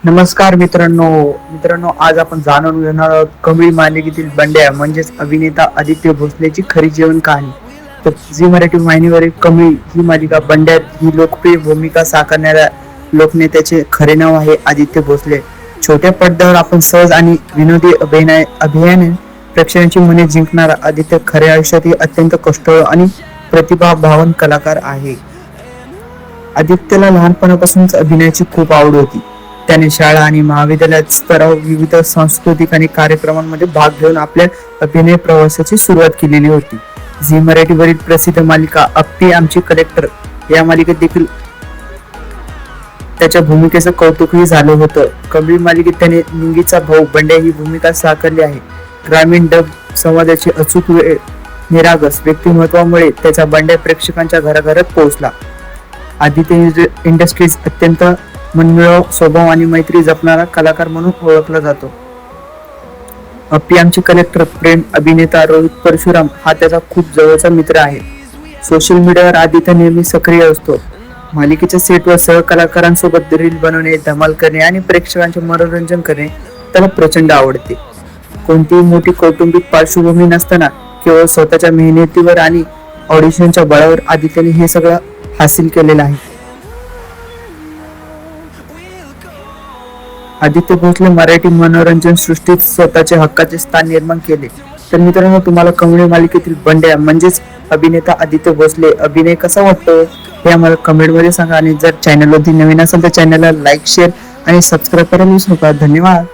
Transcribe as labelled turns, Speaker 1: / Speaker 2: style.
Speaker 1: नमस्कार मित्रांनो आज आपण जाणून घेणार आहोत कमळी मालिकेतील बंड्या म्हणजेच अभिनेता आदित्य भोसलेची खरी जीवन कहाणी. तर झी मराठी वाहिनीवरील कमळी ही मालिका बंड्यात ही लोकप्रिय भूमिका साकारणाऱ्या लोकनेत्याचे खरे नाव आहे आदित्य भोसले. छोट्या पडद्यावर आपण सहज आणि विनोदी अभिनयाने प्रेक्षकांची मने जिंकणारा आदित्य खऱ्या आयुष्यातही अत्यंत कष्टाळू आणि प्रतिभावान कलाकार आहे. आदित्यला लहानपणापासूनच अभिनयाची खूप आवड होती. त्याने शाळा आणि महाविद्यालयात स्तरावर विविध सांस्कृतिक आणि कार्यक्रमांमध्ये भाग घेऊन आपल्या अभिनय प्रवासाची सुरुवात केलेली होती. झी मराठीवरील प्रसिद्ध मालिका अप्पी आमची कलेक्टर या मालिकेत देखील त्याच्या भूमिकेचं कौतुकही झालं होतं. कमळी मालिकेत त्याने निंगीचा भाऊ बंड्या ही भूमिका साकारली आहे. ग्रामीण डब संवादाची अचूक वेळ निरागस व्यक्तिमत्वामुळे त्याचा बंड्या प्रेक्षकांच्या घराघरात पोहोचला. आदित्य इंडस्ट्रीज अत्यंत मनमिळावू स्वभाव आणि मैत्री जपणारा कलाकार म्हणून ओळखला जातो. अप्पी आमचे कलेक्टर प्रेम अभिनेता रोहित परशुराम हा त्याचा खूप जवळचा मित्र आहे. सोशल मीडियावर आदित्य नेहमी सक्रिय असतो. मालिकेच्या सेटवर सहकलाकारांसोबत रील बनवणे, धमाल करणे आणि प्रेक्षकांचे मनोरंजन करणे त्याला प्रचंड आवडते. कोणतीही मोठी कौटुंबिक पार्श्वभूमी नसताना केवळ स्वतःच्या मेहनतीवर आणि ऑडिशनच्या बळावर आदित्यने हे सगळं हासिल केलेलं आहे. आदित्य भोसले मराठी मनोरंजन सृष्टीत स्वतःचे हक्काचे स्थान निर्माण केले. तर मित्रांनो, तुम्हाला कमळी मालिकेतील बंड्या म्हणजेच अभिनेता आदित्य भोसले अभिनय कसा वाटतो हे आम्हाला कमेंटमध्ये सांगा. आणि जर चॅनलवरती नवीन असेल तर चॅनलला लाईक, शेअर आणि सबस्क्राईब करायला विसरू नका. धन्यवाद.